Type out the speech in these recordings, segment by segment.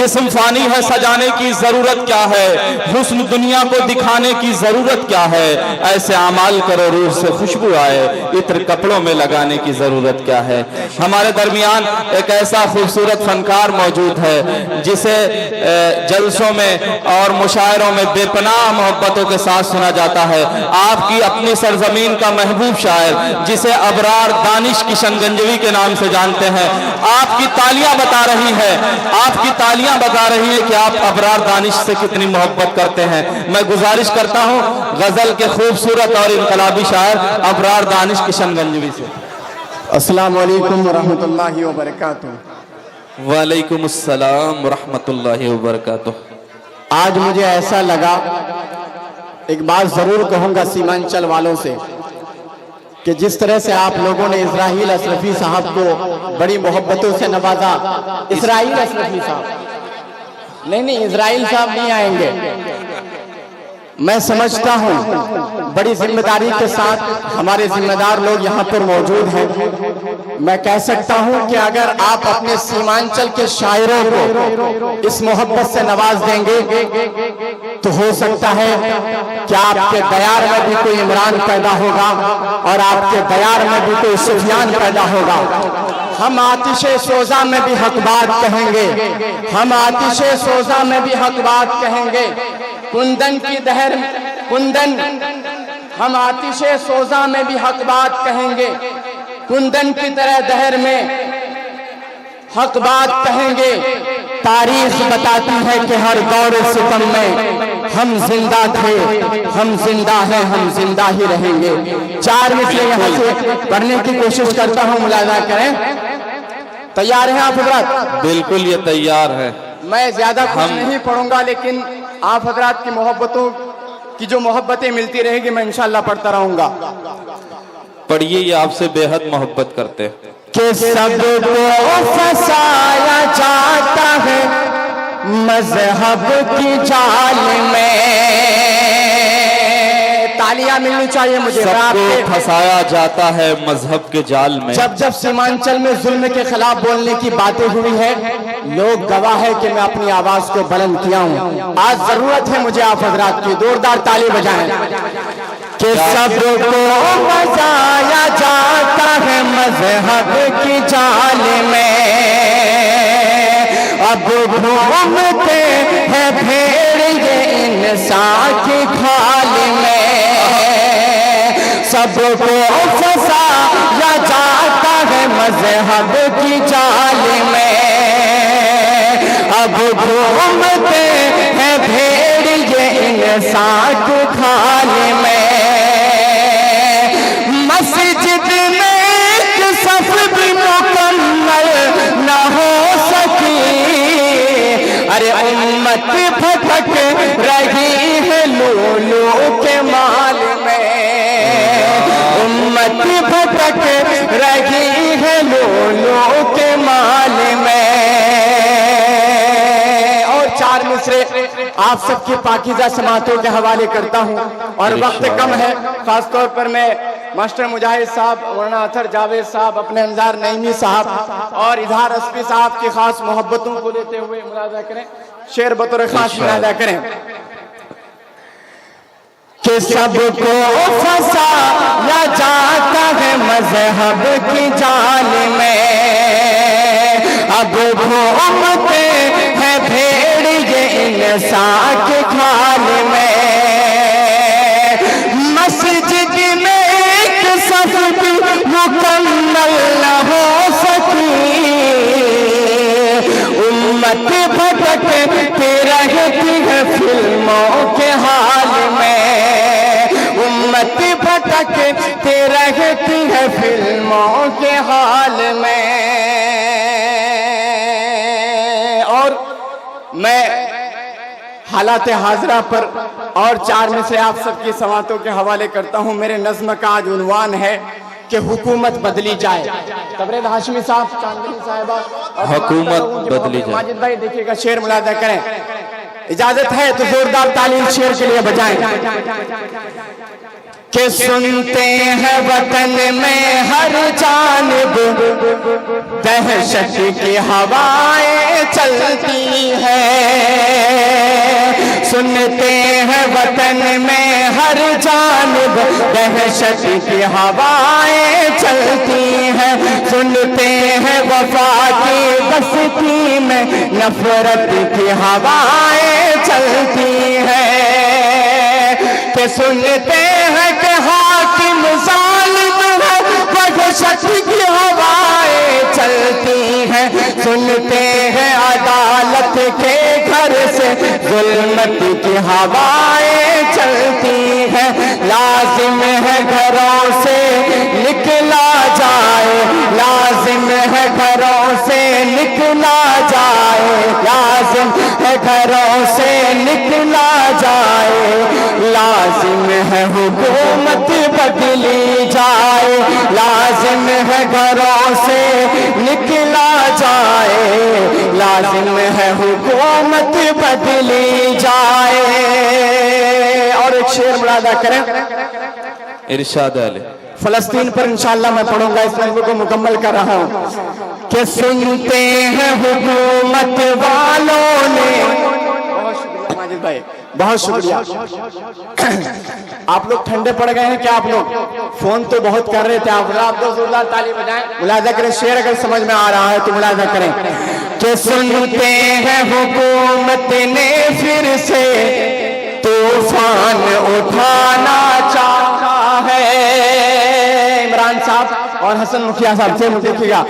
जिस्म फानी है सजाने की जरूरत क्या है, हुस्न दुनिया को दिखाने की जरूरत क्या है, ऐसे अमाल करो रूह से खुशबू आए, इत्र कपड़ों में लगाने की जरूरत क्या है। हमारे दरमियान एक ऐसा खूबसूरत फनकार मौजूद है जिसे जलसों में और मुशायरों में बेपनाह मोहब्बतों के साथ सुना जाता है। आपकी अपनी सरजमीन का महबूब शायर जिसे अबरार दानिश किशनगंजवी के नाम से जानते हैं, आपकी तालियां बता रही है, आपकी तालियां बता रही है कि आप अबरार दानिश से कितनी मोहब्बत करते हैं। मैं गुजारिश करता हूं गजल के खूबसूरत और इनकलाबी शायर अबरार दानिश किशनगंजवी से। अस्सलाम वालेकुम रहमतुल्लाहि व बरकातुहू। वालेकुम अस्सलाम रहमतुल्लाहि व बरकातुहू। आज मुझे ऐसा लगा, एक बात जरूर कहूंगा सीमांचल वालों से, कि जिस तरह से आप लोगों ने इस्राइल अशरफी साहब को बड़ी मोहब्बतों से नवाजा। इस्राइल अशरफी साहब नहीं, इस्राइल साहब नहीं आएंगे। मैं समझता हूं बड़ी जिम्मेदारी के साथ हमारे जिम्मेदार लोग यहाँ पर मौजूद हैं। मैं कह सकता हूं कि अगर आप अपने सीमांचल के शायरों को इस मोहब्बत से नवाज देंगे तो हो सकता है कि आपके दयार में भी कोई इमरान पैदा होगा और आपके दयार में भी कोई सुफियान पैदा होगा। हम आतिशे सोजा में भी हक बात कहेंगे, हम आतिशे सोजा में भी हक बात कहेंगे। कुंदन की दहर कुंदन, हम आतिशे सोजा में भी हक बात कहेंगे। कुंदन की तरह दहर में हक बात कहेंगे। तारीख बताती है कि हर दौर सितम में हम जिंदा थे, हम जिंदा हैं, हम जिंदा ही रहेंगे। 4 मिसरे यहाँ से पढ़ने की कोशिश करता हूँ, मुलाजा करें। तैयार हैं आप हजरात? बिल्कुल, ये तैयार है। मैं ज्यादा कुछ नहीं पढ़ूंगा, लेकिन आप हजरात की मोहब्बतों की जो मोहब्बतें मिलती रहेगी मैं इंशाल्लाह पढ़ता रहूंगा। पढ़िए, ये आपसे बेहद मोहब्बत करते हैं। कि सबको फंसाया जाता है मजहब की जाल में। तालियां मिलनी चाहिए मुझे। सबको फंसाया जाता है मजहब के जाल में। जब जब सीमांचल में जुल्म के खिलाफ बोलने की बातें हुई है, लोग गवाह है कि मैं अपनी आवाज को बुलंद किया हूँ। आज जरूरत है मुझे आप हजरात की जोरदार ताली बजाएं। कि सबको फंसाया जाता है मजहब की जाल में, अब घूमते हैं भेड़ ये इंसान की खाल में। सबको फंसाया जाता है मजहब की जाल में, अब घूमते हैं भेड़ ये इंसान की खाल में। मस्जिद में एक सफ भी मुकम्मल न हो सकी, अरे उम्मत भटक रही है लूलू के माल में। उम्मत भटक रही है लूलू के माल में। और 4 मिसरे आप सबकी पाकीज़ा समातों के हवाले करता हूँ, और वक्त कम है। खासतौर पर मैं मास्टर मुजाहिद साहब, मौलाना अतर जावेद साहब, अपने अंजार नईमी साहब और इजहार अस्फी साहब की खास मोहब्बतों को लेते हुए मुलाजा करें, शेर बतौर खास मुलाजा करें। कि सबको फंसाया जाता है मजहब की जाल में, अब घूमते हैं भेड़ ये इंसान के खाल में। मस्जिद में एक सफ भी मुकम्मल न हो सकी, उम्मत भटकती रहती है फिल्मों के हाल में। उम्मत भटकती रहती है फिल्मों के हाल में। और मैं हालात हाजरा पर और 4 में से आप सबकी समातों के हवाले करता हूँ। मेरे नज्म का आज उन्वान है कि हुकूमत बदली जाए। तबरेज़ हाशमी साहब, चांदनी साहिबा, हुकूमत बदली जाए। माजिद भाई देखिएगा, शेर मुलादा करें। इजाजत है तो जोरदार ताली शेर के लिए बजाएं। कि सुनते हैं वतन में हर जानिब दहशत की हवाएं चलती है। सुनते हैं वतन में हर जानिब दहशत की हवाएं चलती हैं। सुनते हैं वफा की बस्ती में नफरत की हवाएं चलती हैं। कि सुनते हैं कि हाकिम जालिम है, वहशत की हवाएं चलती हैं। सुनते हैं अदालत के घर से जुल्मत की हवाएं चलती हैं। लाजिम है घरों से निकला जाए, लाजिम है घरों से निकला जाए, लाजिम है घरों से निकला जाए, लाजिम है हुकूमत बदली जाए, लाजिम है घरों से निकला जाए, लाजिम है हुकूमत बदली जाए। और एक शेर मुरादा करें, इरशाद अली। फलस्तीन पर इंशाअल्लाह मैं पढ़ूंगा, इस नज़्म को मुकम्मल कर रहा हूँ। कि सुनते हैं हुकूमत वालों ने, बहुत शुक्रिया माजिद भाई, बहुत शुक्रिया। आप लोग ठंडे पड़ गए हैं क्या? आप लोग फोन तो बहुत कर रहे थे, आप दो जोरदार ताली बजाएं, मुलाजा करें। शेर अगर समझ में आ रहा है तो मुलाजा करें। कि सुनते हैं हुकूमत ने फिर से तूफान उठाना चाहा है। इमरान साहब और हसन मुखिया साहब से देखिएगा।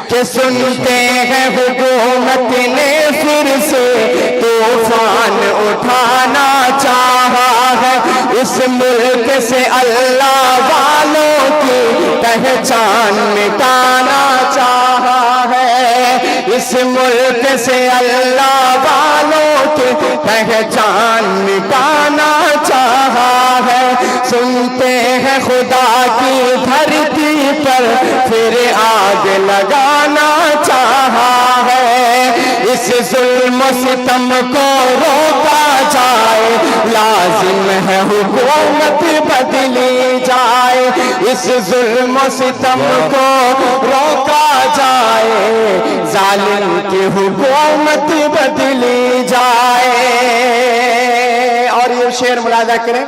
कि सुनते हैं हुकूमत ने फिर से तूफान उठाना चाहा है। इस मुल्क से अल्लाह वालों की पहचान मिटाना चाहा है। इस मुल्क से अल्लाह वालों की पहचान मिटाना चाहा है। सुनते हैं खुदा की धरती पर फिर आग लगाना चाहा है। इस जुल्म सितम को रोका जाए, लाजिम है हुकूमत बदली जाए। इस जुल्म सितम को रोका जाए, जालिम की हुकूमत बदली जाए। और ये शेर मुलाजा करें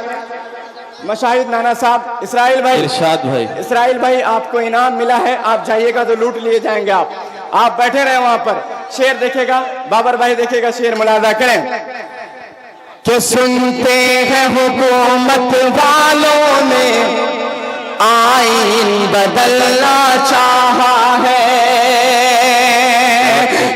मशाहिद नाना साहब। इसराइल भाई, इरशाद भाई, इसराइल भाई आपको इनाम मिला है, आप जाइएगा तो लूट लिए जाएंगे। आप बैठे रहे वहां पर। शेर देखेगा बाबर भाई, देखेगा शेर मुलाजा करें। कि सुनते हैं हुकूमत वालों ने आईन बदलना चाहा है।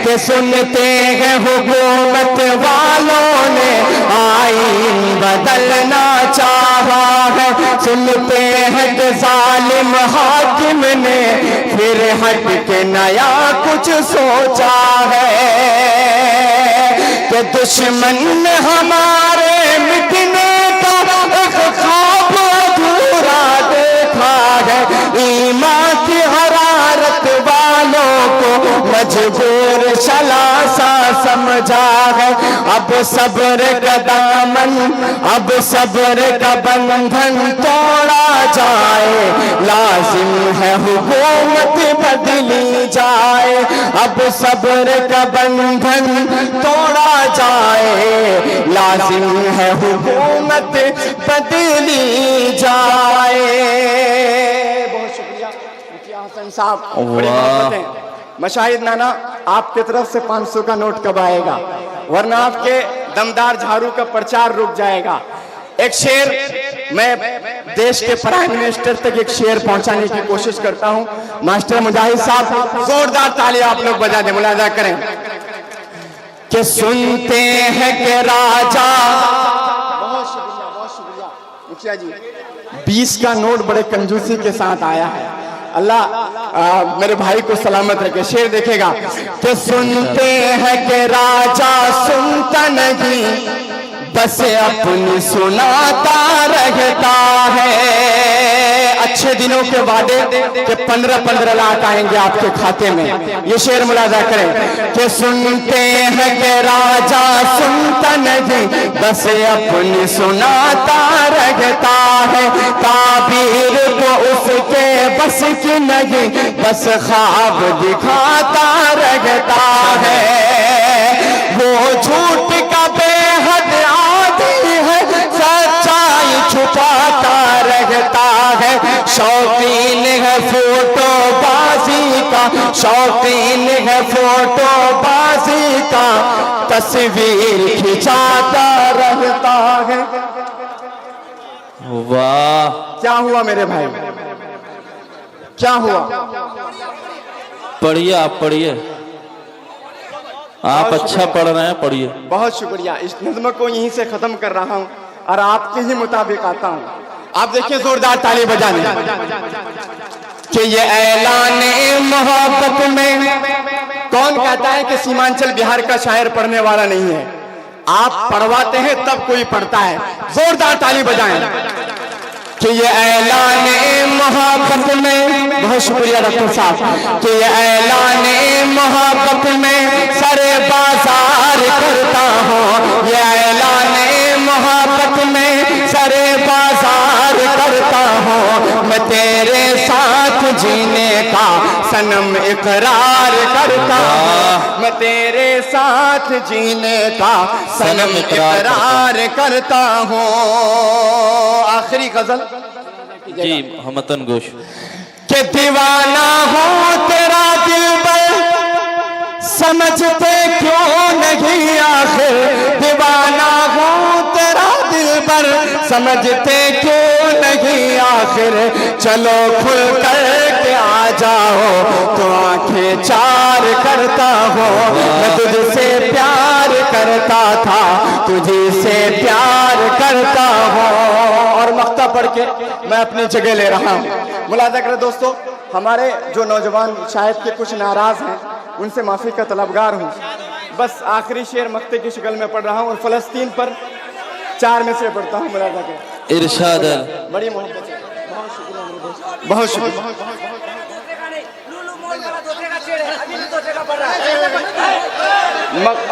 कि सुनते हैं हुकूमत वालों ने आईन बदलना चाहा है। सुनते हैं कि जालिम हाकिम ने फिर हट के नया कुछ सोचा है। कि दुश्मन हमारे मिटने का एक ख्वाब अधूरा देखा है। ईमान की हरारत वालों को मजबूर शलासा समझा है। अब सब्र का दामन, अब सब्र का बंधन तोड़ा जाए, लाजिम है हुकूमत बदली जाए। अब सब्र का बंधन तोड़ा जाए, लाजिम है हुकूमत बदली जाए। बहुत शुक्रिया मुखिया हसन साहब, बड़ी मोहब्बत है। मशाहिद नाना, आपकी तरफ से 500 का नोट कब आएगा? वरना आपके दमदार झाड़ू का प्रचार रुक जाएगा। एक शेर मैं देश के प्राइम मिनिस्टर तक एक शेर पहुंचाने की कोशिश करता हूं। मास्टर मुजाहिद साहब, जोरदार ताली आप लोग बजा दें, मुलाजा करें। कि सुनते हैं कि राजा, बहुत शुक्रिया मुखिया जी, 20 का नोट बड़े कंजूसी के साथ आया है। अल्लाह मेरे भाई को सलामत रखे। शेर देखेगा। कि सुनते हैं कि राजा सुनता नहीं, बस अपनी सुनाता रहता है। अच्छे दिनों के वादे कि 15-15 लाख आएंगे आपके खाते में। ये शेर मुलाजा करें कि सुनते हैं कि राजा सुनता नहीं, बस अपनी सुनाता रहता है। ताबीर को उसके बस की नहीं, बस ख्वाब दिखाता रहता है। वो झूठ का बेहद आदी है, सच्चाई छुपाता रहता है। शौकीन है फोटोबाजी का, शौकीन है फोटोबाजी का, तस्वीर खिंचाता रहता है। वाह, क्या हुआ मेरे भाई, क्या हुआ? पढ़िए, आप पढ़िए, आप अच्छा पढ़ रहे हैं, पढ़िए। बहुत शुक्रिया। इस नज़्म को यहीं से खत्म कर रहा हूँ और आपके ही मुताबिक आता हूँ। आप देखिए जोरदार ताली बजाने कि ये ऐलान मोहब्बत में कौन कहता है कि सीमांचल बिहार का शायर पढ़ने वाला नहीं है? आप पढ़वाते हैं तब कोई पढ़ता है। जोरदार ताली बजाएं कि ये ऐलान मोहब्बत में, बहुत शुक्रिया डॉक्टर साहब, कि ये ऐलान मोहब्बत में सरे बाजार करता हूँ। ये ऐलान मोहब्बत में सरे बाजार करता हूँ। मैं तेरे साथ जीने का सनम इकरार करता हूँ। मैं तेरे साथ जीने का सनम इकरार करता हूँ। आखिरी गजल जी, हमतन गोश के दीवाना हूँ तेरा दिलबर, समझते क्यों नहीं आखिर? दीवाना हूँ तेरा दिलबर, समझते क्यों नहीं आखिर? चलो खुल कर के आ जाओ तो आंखें चार करता हूँ। मैं तुझसे प्यार करता था, तुझे से प्यार करता हूँ। और मक्ता पढ़ के मैं अपनी जगह ले रहा हूँ। मुलाजा करें दोस्तों, हमारे जो नौजवान शायद के कुछ नाराज हैं, उनसे माफी का तलबगार हूँ। बस आखिरी शेर मक्ते की शक्ल में पढ़ रहा हूँ और फलस्तीन पर 4 में से पढ़ता हूँ। मुलाजा करें। इरशाद है, बड़ी मोहब्बत है। बहुत शुक्रिया मेरे दोस्त, बहुत शुक्रिया।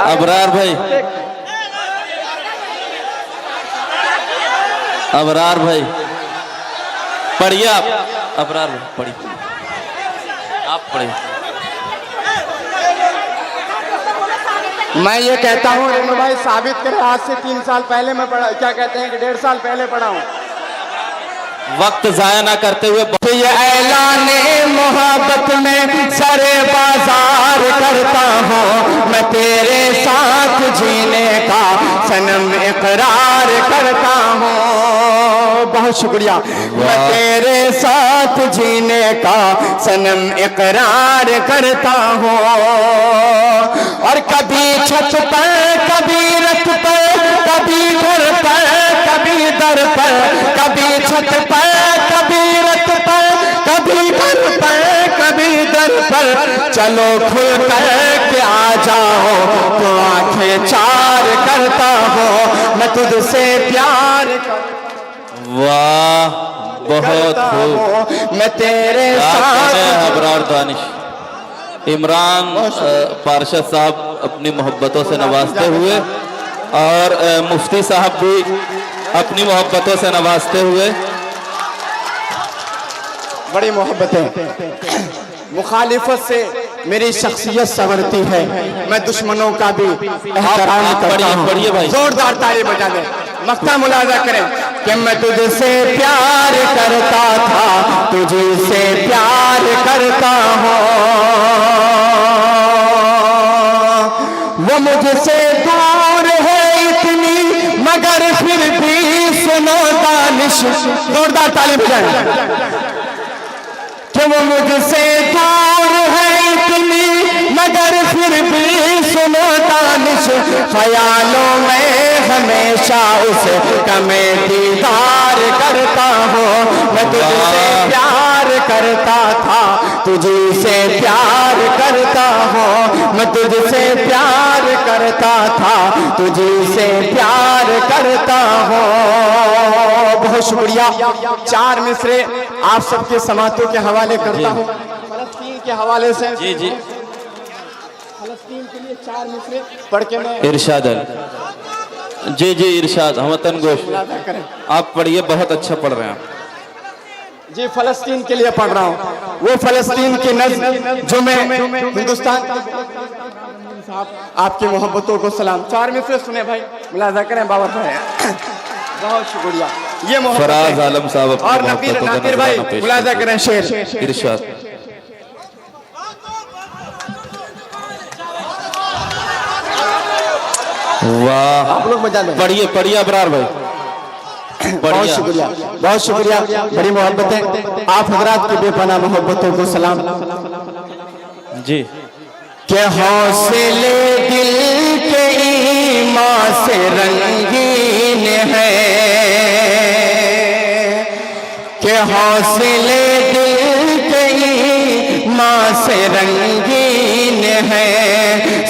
अबरार भाई, अबरार भाई पढ़िए, आप अबरार भाई पढ़िए, आप पढ़िए। मैं ये कहता हूँ रेणु भाई साबित करें, आज से 3 साल पहले मैं पढ़ा, क्या कहते हैं कि 1.5 साल पहले पढ़ा हूँ। वक्त जाया ना करते हुए ये ऐलान मोहब्बत में सरे बाजार करता हूँ। मैं तेरे साथ जीने का सनम इकरार करता हूँ। बहुत शुक्रिया। मैं तेरे साथ जीने का सनम इकरार करता हूँ। और कभी छत पर, कभी रथ पर, कभी घर पर, कभी दर पर, कभी छत पर, कभी रथ पर, कभी घर पर, कभी दर पर, चलो खुल कर के आ जाओ तो आंखें चार करता हूँ। मैं तुझसे प्यार वाह, बहुत खूब। मैं तेरे साथ। अबरार दानिश इमरान पार्षद साहब अपनी मोहब्बतों से नवाजते हुए और मुफ्ती साहब भी अपनी मोहब्बतों से नवाजते हुए। बड़ी मोहब्बत है। मुखालिफत से मेरी शख्सियत संवरती है। मैं दुश्मनों का भी एहतराम करता हूँ। पढ़िए भाई, जोरदार ताली बजा दें। मक्ता मुलाजा करें कि मैं तुझसे प्यार करता था, तुझसे प्यार करता हूँ। वो मुझसे दूर है इतनी मगर फिर भी सुनो दानिश। जोरदार ताली बजाएं कि वो मुझसे दूर है इतनी मगर मगर फिर भी सुनो दानिश, ख्यालों में हमेशा उस कमे दीदार करता हूँ। मैं तुझसे प्यार करता था, तुझी से प्यार करता हूँ। मैं तुझसे प्यार करता था, तुझी से प्यार करता हूँ। बहुत शुक्रिया। 4 मिसरे आप सबके समातों के हवाले करता हूँ, फलस्तीन के हवाले से। जी जी, फलस्तीन के लिए 4 मिसरे पढ़ के मैं इरशाद है। जी जी, इरशाद हमतन गोश, अदा करें। आप पढ़िए, बहुत अच्छा पढ़ रहे हैं। जी, फलस्तीन के लिए पढ़ रहा हूँ, वो फलस्तीन की नज़्म जो मैं हिंदुस्तान आपकी मोहब्बतों को सलाम। 4 मिसरे सुने भाई, मुलाजा करें बाबा भाई। बहुत शुक्रिया। ये फराज आलम साहब अपनी और मोहब्बतों का नाकिर भाई नजराना पेश मुलाजा करते करें शेर। हैं। इरशाद। वाह, आप लोग बजा दें। पढ़िए पढ़िए अबरार भाई, बहुत शुक्रिया, बहुत शुक्रिया, बड़ी मोहब्बत है। आप हजरात की बेपनाह मोहब्बतों को सलाम। जी। के हौसले दिल के ईमान से रंगीन है, के हौसले दिल के ईमान से रंगीन है।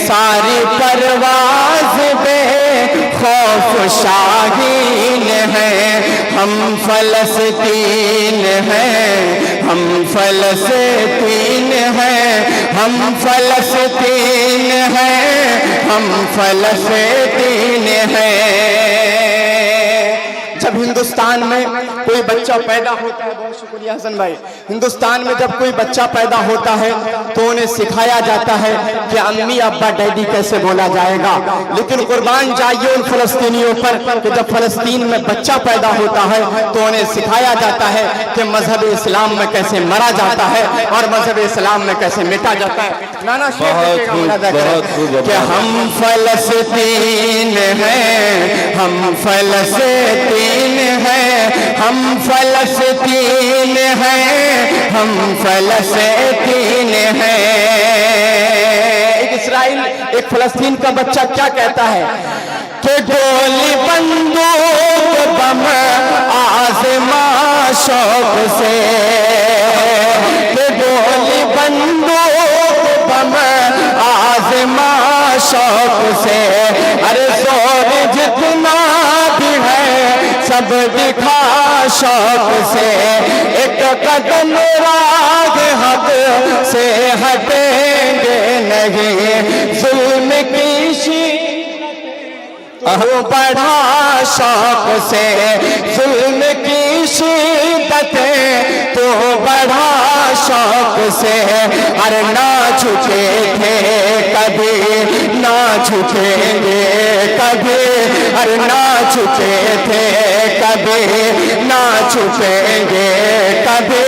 सारी परवाज़ बे खौफ शाहीन है। हम फलस्तीन हैं, हम फलस्तीन हैं, हम फलस्तीन हैं, हम फलस्तीन हैं। जब हिंदुस्तान में कोई बच्चा पैदा होता है, बहुत शुक्रिया हसन भाई, हिंदुस्तान में जब कोई बच्चा पैदा होता है तो उन्हें सिखाया जाता है कि अम्मी अब्बा डैडी कैसे बोला जाएगा। लेकिन कुर्बान जाइए उन फलस्तीनियों पर कि जब फलस्तीन में बच्चा पैदा होता है तो उन्हें सिखाया जाता है कि मजहब इस्लाम में कैसे मरा जाता है और मजहब इस्लाम में कैसे मिटा जाता है। नाना बहुत खूब, कि हम फलस्तीन हैं, हम फलस्तीन हैं, हम फलस्तीन हैं, हम फलस्तीन हैं। एक इस्राइल, एक फलस्तीन का बच्चा क्या कहता है कि गोली बंदूक बम आज़मा शौक से, कि गोली बंदूक बम आज़मा शौक से। अरे जोर जितना भी है सब दिखा शौक से। एक कदम राग हक से हटेंगे नहीं, जुल्म की तो बढ़ा शौक से, जुल्म की शिद्दतें तो बढ़ा शौक से। अरे ना झुके थे कभी, ना झुकेंगे कभी, अरे ना झुके थे कभी, ना झुकेंगे कभी।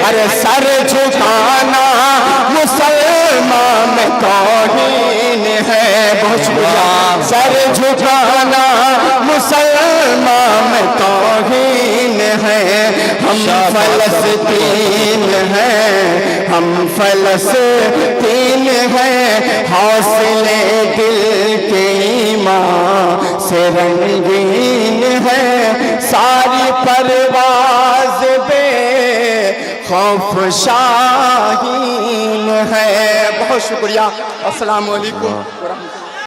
अरे सर झुकाना मुसलमान में तौहीन है। बहुत शुक्रिया। सर झुकाना मुसलमान में तौहीन है। हम फलस्तीन हैं, हम फलस्तीन हैं, हौसले दिल के ईमान से रंगीन है। सारी परवाज़ बे खौफ शाहीन है। बहुत शुक्रिया। अस्सलाम वालेकुम।